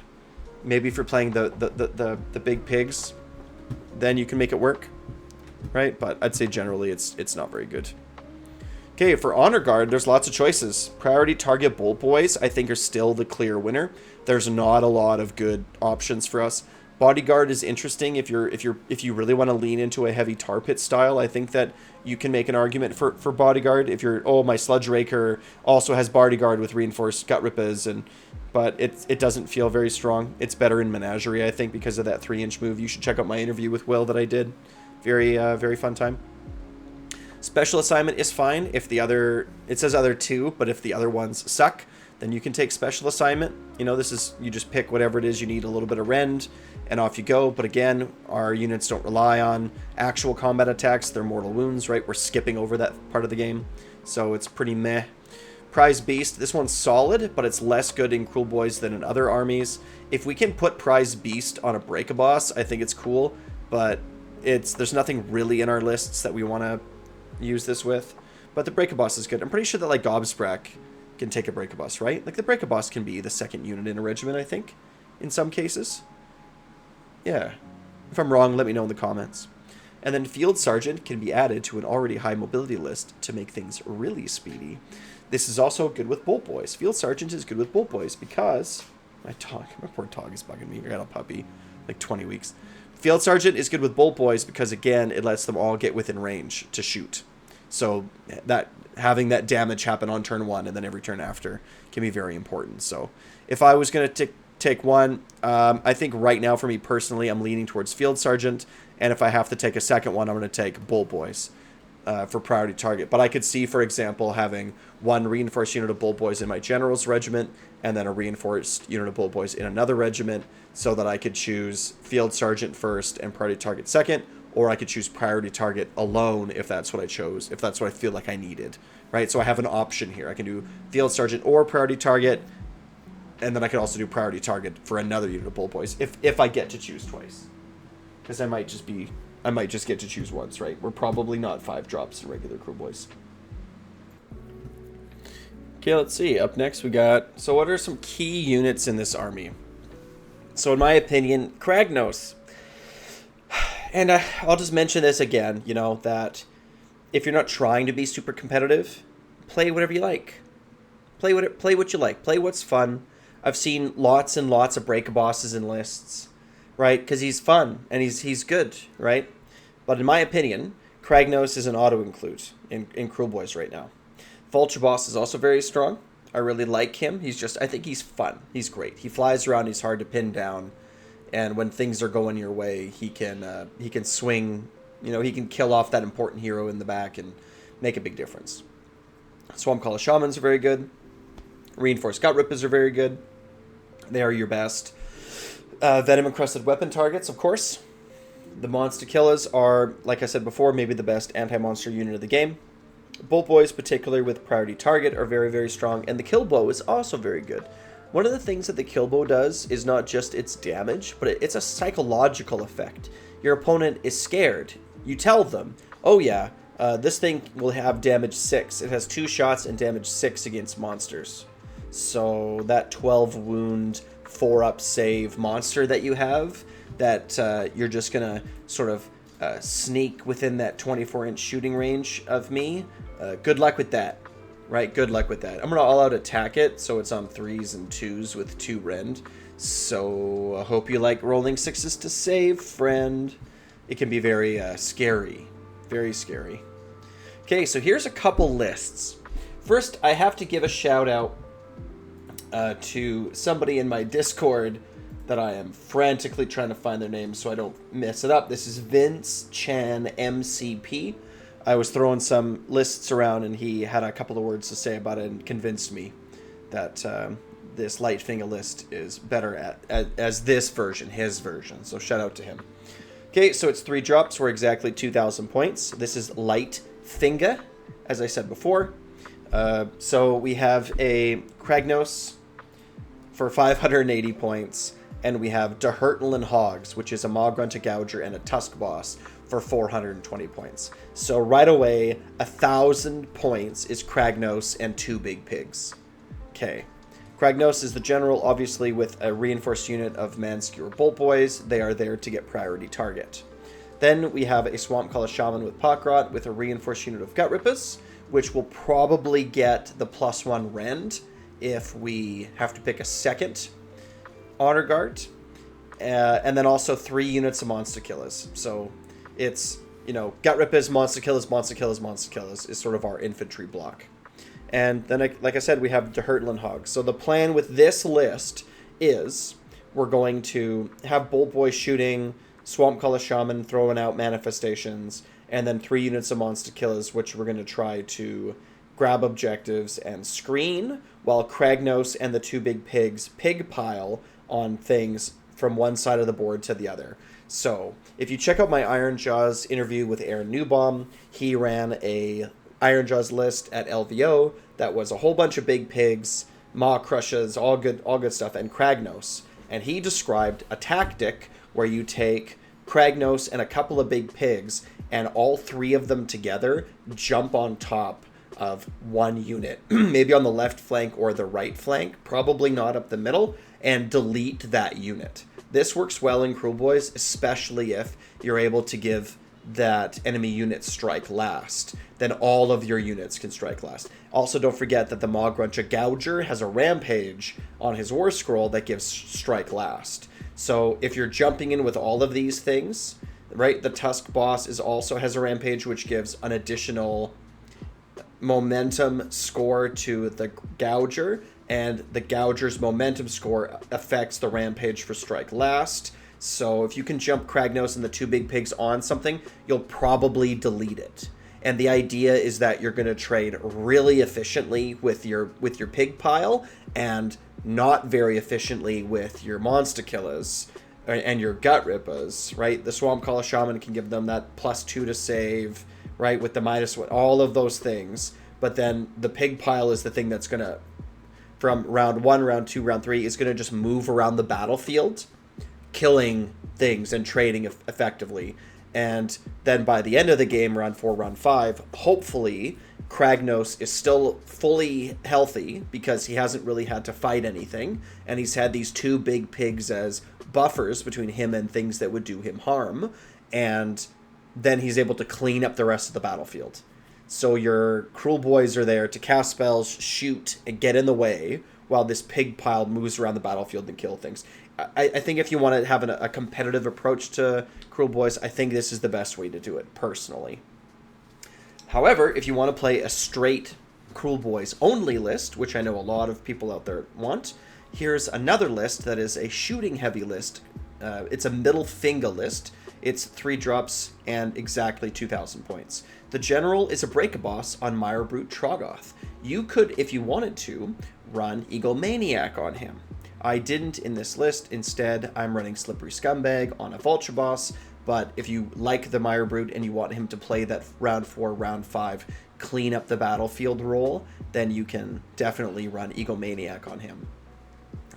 Maybe if you're playing the Big Pigs, then you can make it work, right? But I'd say generally it's not very good. Okay, for Honor Guard, there's lots of choices. Priority Target Boltboys, I think, are still the clear winner. There's not a lot of good options for us. Bodyguard is interesting if you really want to lean into a heavy tar pit style. I think that you can make an argument for Bodyguard. If you're, oh, my Sludge Raker also has Bodyguard with reinforced gut rippers, but it doesn't feel very strong. It's better in Menagerie, I think, because of that 3-inch move. You should check out my interview with Will that I did. Very fun time. Special assignment is fine if the other, it says other two, but if the other ones suck, then you can take special assignment. You know, this is, you just pick whatever it is you need, a little bit of rend, and off you go. But again, our units don't rely on actual combat attacks. They're mortal wounds, right? We're skipping over that part of the game, so it's pretty meh. Prize Beast, this one's solid, but it's less good in Kruleboyz than in other armies. If we can put Prize Beast on a Break-a-Boss, I think it's cool, but there's nothing really in our lists that we want to use this with. But the Break-a-Boss is good. I'm pretty sure that, like, Gobsprak can take a Break-a-Boss, right? Like, the Break-a-Boss can be the second unit in a regiment, I think, in some cases. Yeah. If I'm wrong, let me know in the comments. And then Field Sergeant can be added to an already high mobility list to make things really speedy. This is also good with Boltboys. Field Sergeant is good with Boltboys because my poor dog is bugging me. I got a puppy, like 20 weeks. Field Sergeant is good with Boltboys because, again, it lets them all get within range to shoot. So that having that damage happen on turn 1 and then every turn after can be very important. So if I was going to take one, I think right now for me personally, I'm leaning towards Field Sergeant. And if I have to take a second one, I'm going to take Boltboys for priority target. But I could see, for example, having one reinforced unit of Boltboys in my General's regiment and then a reinforced unit of Boltboys in another regiment so that I could choose Field Sergeant first and priority target second, or I could choose priority target alone if that's what I chose, if that's what I feel like I needed, right? So I have an option here. I can do Field Sergeant or priority target, and then I could also do priority target for another unit of Boltboys if I get to choose twice. Because I might just get to choose once, right? We're probably not 5 drops in regular Kruleboyz. Okay, let's see. Up next we got, so what are some key units in this army? So in my opinion, Kragnos. And I'll just mention this again, you know, that if you're not trying to be super competitive, play whatever you like. Play what you like. Play what's fun. I've seen lots and lots of Break-a-Bosses in lists, right? Because he's fun and he's good, right? But in my opinion, Kragnos is an auto-include in Kruleboyz right now. Vulture Boss is also very strong. I really like him. I think he's fun. He's great. He flies around. He's hard to pin down. And when things are going your way, he can swing. You know, he can kill off that important hero in the back and make a big difference. Swamp Caller Shamans are very good. Reinforced Gut Rippers are very good. They are your best. Venom Encrusted Weapon targets, of course. The Monster Killers are, like I said before, maybe the best anti-monster unit of the game. Boltboys, particularly with priority target, are very, very strong. And the Kill Bow is also very good. One of the things that the Kill Bow does is not just its damage, but it's a psychological effect. Your opponent is scared. You tell them, oh yeah, this thing will have damage 6. It has 2 shots and damage 6 against monsters. So that 12 wound, 4-up save monster that you have, that you're just going to sort of sneak within that 24-inch shooting range of me, good luck with that. Right, good luck with that. I'm going to all-out attack it, so it's on 3s and 2s with 2 rend. So I hope you like rolling 6s to save, friend. It can be very scary. Very scary. Okay, so here's a couple lists. First, I have to give a shout-out to somebody in my Discord that I am frantically trying to find their name so I don't mess it up. This is Vince Chan MCP. I was throwing some lists around, and he had a couple of words to say about it and convinced me that this Lightfinger list is better as this version, his version. So shout out to him. Okay, so it's 3 drops for exactly 2,000 points. This is Lightfinger, as I said before. So we have a Kragnos for 580 points, and we have Dehurtling Hogs, which is a Maw-Grunta Gouger and a Tusk Boss for 420 points. So right away, 1,000 points is Kragnos and 2 Big Pigs. Okay. Kragnos is the general, obviously, with a reinforced unit of Manskewer Boltboys. They are there to get priority target. Then we have a Swamp Caller Shaman with Pokrot with a reinforced unit of Gut Rippers. which will probably get the +1 rend if we have to pick a second Honor Guard. And then also 3 units of Monster Killers. So it's, you know, Gut Rippers, Monster Killers, Monster Killers, Monster Killers is sort of our infantry block. And then, like I said, we have the Hurtling Hogs. So the plan with this list is we're going to have Bolt Boy shooting, Swamp Color Shaman throwing out manifestations, and then 3 units of Monster Killers, which we're going to try to grab objectives and screen, while Kragnos and the 2 big pigs pig pile on things from one side of the board to the other. So if you check out my Iron Jaws interview with Aaron Newbaum, he ran a Iron Jaws list at LVO that was a whole bunch of big pigs, maw crushes, all good stuff, and Kragnos. And he described a tactic where you take Kragnos and a couple of big pigs, and all 3 of them together jump on top of 1 unit, maybe on the left flank or the right flank, probably not up the middle, and delete that unit. This works well in Kruleboyz, especially if you're able to give that enemy unit strike last. Then all of your units can strike last. Also, don't forget that the Maw-Gruncha Gouger has a rampage on his War Scroll that gives strike last. So if you're jumping in with all of these things, right, the Tusk Boss has a rampage which gives an additional momentum score to the Gouger, and the Gouger's momentum score affects the rampage for strike last. So if you can jump Kragnos and the 2 big pigs on something, you'll probably delete it. And the idea is that you're going to trade really efficiently with your pig pile, and not very efficiently with your monster killers and your gut rippers, right? The Swamp Collar Shaman can give them that +2 to save, right? With the -1, all of those things. But then the pig pile is the thing that's going to, from round 1, round 2, round 3, is going to just move around the battlefield, killing things and trading effectively. And then by the end of the game, round 4, round 5, hopefully Kragnos is still fully healthy because he hasn't really had to fight anything, and he's had these 2 big pigs as buffers between him and things that would do him harm, and then he's able to clean up the rest of the battlefield. So your Kruleboyz are there to cast spells, shoot, and get in the way while this pig pile moves around the battlefield and kill things. I think if you want to have a competitive approach to Kruleboyz, I think this is the best way to do it, personally. However, if you want to play a straight Kruleboyz only list, which I know a lot of people out there want, here's another list that is a shooting heavy list. It's a middle finger list. It's 3 drops and exactly 2,000 points. The general is a Break-a-Boss on Myrebrute Troggoth. You could, if you wanted to, run Egomaniac on him. I didn't in this list. Instead, I'm running Slippery Scumbag on a Vulture Boss, but if you like the Myrebrute and you want him to play that round 4, round 5, clean up the battlefield role, then you can definitely run Egomaniac on him.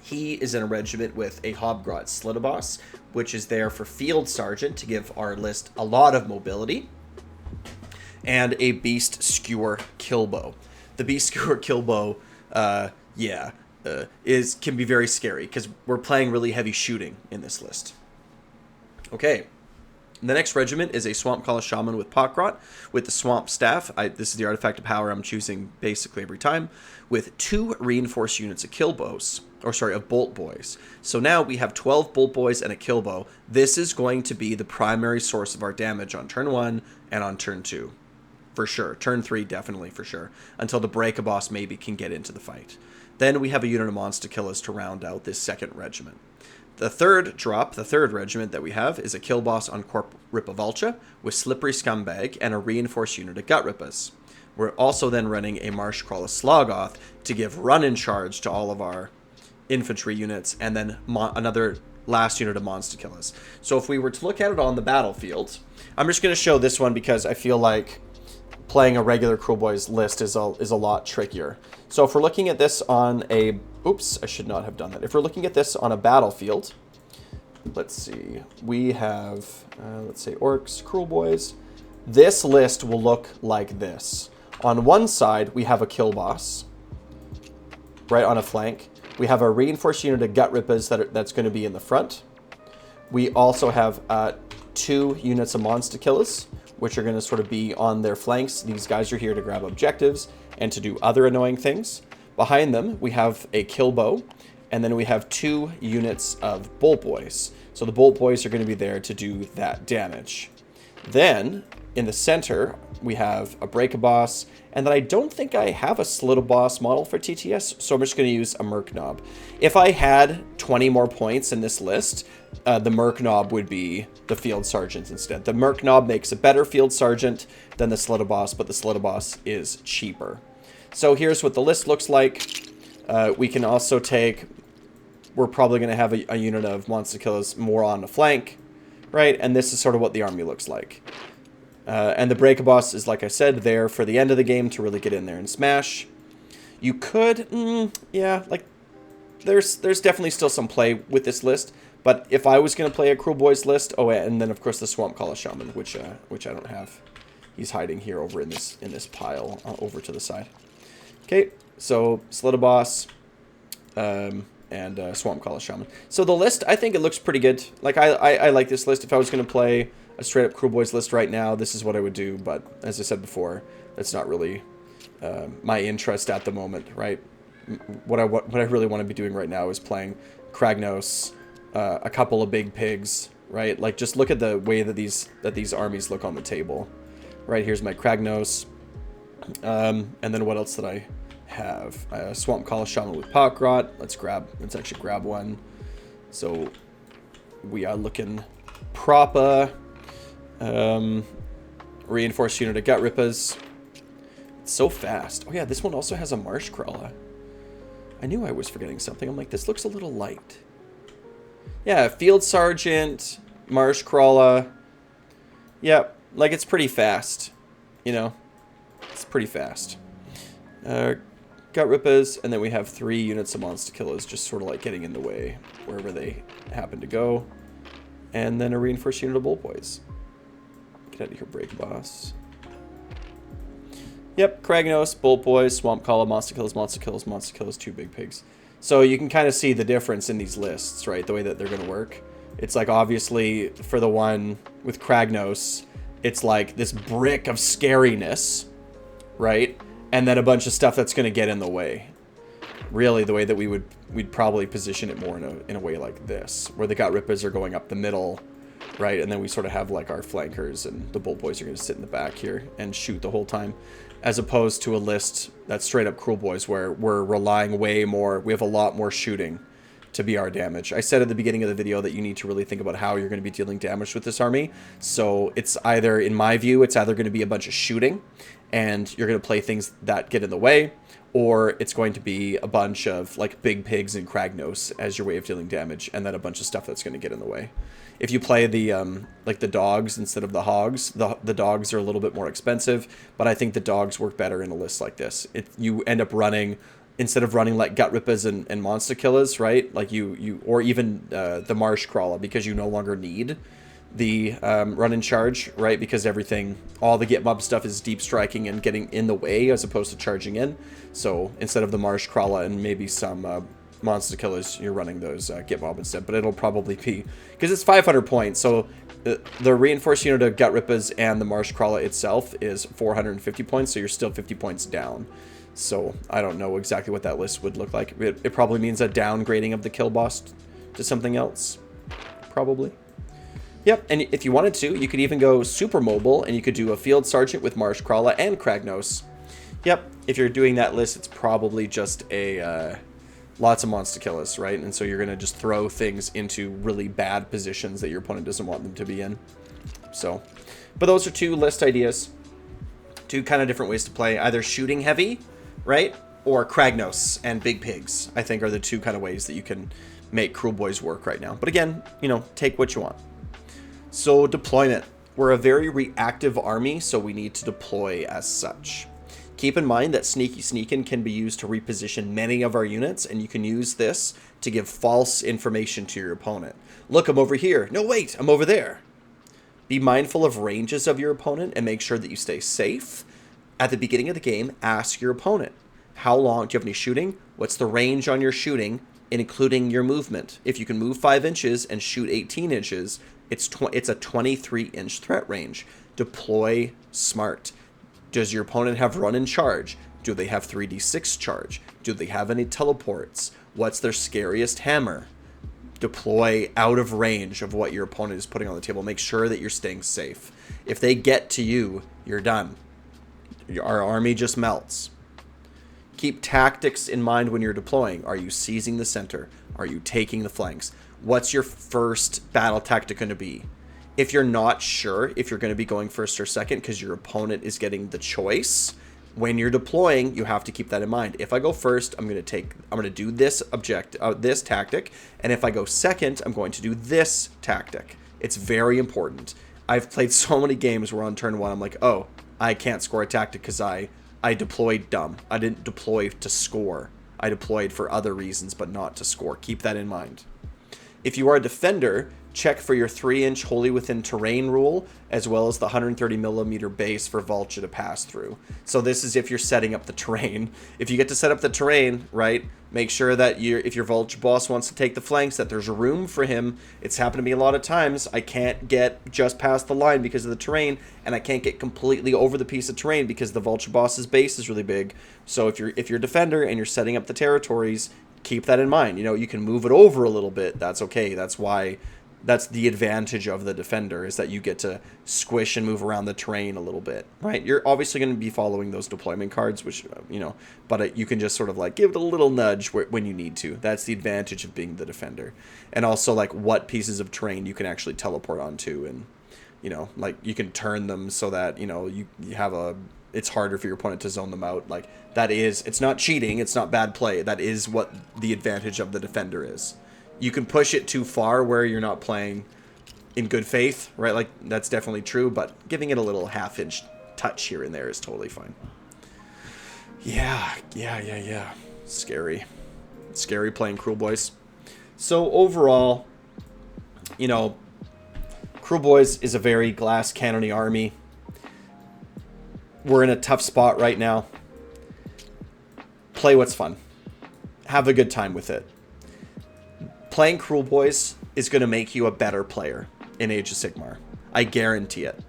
He is in a regiment with a Hobgrot Slitaboss, which is there for Field Sergeant to give our list a lot of mobility, and a Beast Skewer Killbow. The Beast Skewer Killbow, can be very scary because we're playing really heavy shooting in this list. Okay. The next regiment is a Swamp Collar Shaman with Potgrot, with the Swamp Staff. This is the artifact of power I'm choosing basically every time, with 2 reinforced units of Bolt Boys. So now we have 12 Bolt Boys and a Killbow. This is going to be the primary source of our damage on turn 1 and on turn 2. For sure. Turn 3, definitely for sure. Until the Break-a-Boss maybe can get into the fight. Then we have a unit of Monster Killers to round out this second regiment. The third regiment that we have is a Kill Boss on Corp Ripavulcha with Slippery Scumbag and a reinforced unit of Gut Rippers. We're also then running a Marsh Crawler Sloggoth to give run in charge to all of our infantry units, and then another last unit of Monster Killers. So if we were to look at it on the battlefield, I'm just going to show this one because I feel like playing a regular Kruleboyz list is a lot trickier. So if we're looking at this on a... Oops, I should not have done that. If we're looking at this on a battlefield, let's see. We have, let's say, Orcs, Kruleboyz. This list will look like this. On one side, we have a Kill Boss, right on a flank. We have a reinforced unit of Gut Rippers that's going to be in the front. We also have 2 units of Monster Killers which are going to sort of be on their flanks. These guys are here to grab objectives and to do other annoying things. Behind them, we have a kill bow, and then we have 2 units of bolt boys. So the bolt boys are going to be there to do that damage. Then, in the center, we have a break-a-boss, and then I don't think I have a slit-a-boss model for TTS, so I'm just going to use a merc knob. If I had 20 more points in this list, the merc knob would be the field sergeant instead. The merc knob makes a better field sergeant than the slit-a-boss, but the slit-a-boss is cheaper. So here's what the list looks like. We can also take... We're probably going to have a unit of monster killers more on the flank, right? And this is sort of what the army looks like. And the break-a-boss is, like I said, there for the end of the game to really get in there and smash. You could, yeah, like, there's definitely still some play with this list. But if I was going to play a Kruleboyz list, oh, and then, of course, the Swamp Collar Shaman, which I don't have. He's hiding here over in this pile over to the side. Okay, so Slit-a-Boss, and Swamp Collar Shaman. So the list, I think it looks pretty good. Like, I like this list. If I was going to play a straight-up Kruleboyz list right now, this is what I would do. But as I said before, that's not really my interest at the moment, right? What I really want to be doing right now is playing Kragnos, a couple of big pigs, right? Like, just look at the way that these armies look on the table. Right, here's my Kragnos. And then what else did I have? Swamp Collar Shaman with Pokrot. Let's actually grab one. So we are looking proper. Reinforced unit of Gut Rippers. It's so fast. Oh yeah, this one also has a Marsh Crawler. I knew I was forgetting something. I'm like, this looks a little light. Yeah, Field Sergeant, Marsh Crawler. Yep, like it's pretty fast. You know, it's pretty fast. Gut Rippers, and then we have 3 units of Monster Killers just sort of like getting in the way wherever they happen to go. And then a reinforced unit of Bolt Boys. Get out of here, Break Boss. Yep, Kragnos, Bolt Boys, Swamp Collar, Monster Killers, Monster Killers, Monster Killers, 2 big pigs. So you can kind of see the difference in these lists, right? The way that they're going to work. It's like, obviously, for the one with Kragnos, it's like this brick of scariness, right? And then a bunch of stuff that's going to get in the way. Really, the way that we'd probably position it more in a way like this, where the Gut Rippers are going up the middle, right? And then we sort of have like our flankers, and the Bolt Boys are going to sit in the back here and shoot the whole time, as opposed to a list that's straight up Kruleboyz, where we're relying way more. We have a lot more shooting to be our damage. I said at the beginning of the video that you need to really think about how you're going to be dealing damage with this army. So it's either, in my view, it's either going to be a bunch of shooting, and you're going to play things that get in the way, or it's going to be a bunch of like big pigs and Kragnos as your way of dealing damage, and then a bunch of stuff that's going to get in the way. If you play the like the dogs instead of the hogs, the dogs are a little bit more expensive, but I think the dogs work better in a list like this. You end up running, instead of running like Gut Rippers and Monster Killers, right? Like you or even the Marsh Crawler, because you no longer need the run and charge, right? Because everything, all the get mob stuff is deep striking and getting in the way as opposed to charging in. So instead of the Marsh Crawler and maybe some Monster Killers, you're running those get mob instead. But it'll probably be, because it's 500 points, so the reinforced unit of Gut Rippers and the Marsh Crawler itself is 450 points, so you're still 50 points down. So I don't know exactly what that list would look like. It probably means a downgrading of the kill boss to something else, probably. Yep, and if you wanted to, you could even go super mobile, and you could do a Field Sergeant with Marsh Crawler and Kragnos. Yep, if you're doing that list, it's probably just a lots of Monster Killers, right? And so you're going to just throw things into really bad positions that your opponent doesn't want them to be in. So, but those are 2 list ideas. 2 kind of different ways to play. Either shooting heavy, right? Or Kragnos and big pigs, I think, are the 2 kind of ways that you can make Kruleboyz work right now. But again, you know, take what you want. So deployment. We're a very reactive army, so we need to deploy as such. Keep in mind that Sneaky Sneakin' can be used to reposition many of our units, and you can use this to give false information to your opponent. Look, I'm over here. No, wait, I'm over there. Be mindful of ranges of your opponent and make sure that you stay safe. At the beginning of the game, ask your opponent, how long, do you have any shooting? What's the range on your shooting, including your movement? If you can move 5 inches and shoot 18 inches, It's a 23-inch threat range. Deploy smart. Does your opponent have run and charge? Do they have 3d6 charge? Do they have any teleports? What's their scariest hammer? Deploy out of range of what your opponent is putting on the table. Make sure that you're staying safe. If they get to you, you're done. Our army just melts. Keep tactics in mind when you're deploying. Are you seizing the center? Are you taking the flanks? What's your first battle tactic going to be? If you're not sure if you're going to be going first or second because your opponent is getting the choice, when you're deploying, you have to keep that in mind. If I go first, I'm going to do this this tactic, and if I go second, I'm going to do this tactic. It's very important. I've played so many games where on turn 1, I'm like, oh, I can't score a tactic because I deployed dumb. I didn't deploy to score. I deployed for other reasons, but not to score. Keep that in mind. If you are a defender, check for your 3-inch wholly within terrain rule, as well as the 130mm base for Vulture to pass through. So this is if you're setting up the terrain. If you get to set up the terrain, right, make sure that if your Vulture boss wants to take the flanks, that there's room for him. It's happened to me a lot of times. I can't get just past the line because of the terrain, and I can't get completely over the piece of terrain because the Vulture boss's base is really big. So if you're a defender and you're setting up the territories, keep that in mind. You know, you can move it over a little bit. That's okay. That's the advantage of the defender, is that you get to squish and move around the terrain a little bit, right? You're obviously going to be following those deployment cards, which, but you can just sort of like give it a little nudge when you need to. That's the advantage of being the defender. And also like what pieces of terrain you can actually teleport onto, and, like you can turn them so that, you have it's harder for your opponent to zone them out. Like it's not cheating. It's not bad play. That is what the advantage of the defender is. You can push it too far where you're not playing in good faith, right? Like, that's definitely true, but giving it a little half-inch touch here and there is totally fine. Yeah. Scary. Scary playing Kruleboyz. So, overall, Kruleboyz is a very glass cannony army. We're in a tough spot right now. Play what's fun. Have a good time with it. Playing Kruleboyz is going to make you a better player in Age of Sigmar. I guarantee it.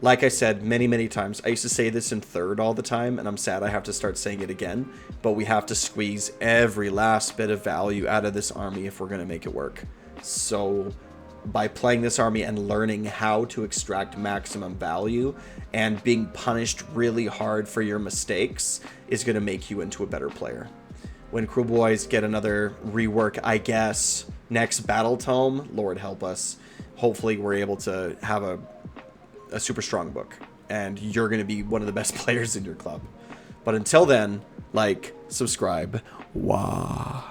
Like I said many, many times, I used to say this in third all the time, and I'm sad I have to start saying it again, but we have to squeeze every last bit of value out of this army if we're going to make it work. So by playing this army and learning how to extract maximum value and being punished really hard for your mistakes is going to make you into a better player. When Kruleboyz get another rework, I guess, next Battle Tome, Lord help us, hopefully we're able to have a super strong book, and you're going to be one of the best players in your club. But until then, like, subscribe. Wah.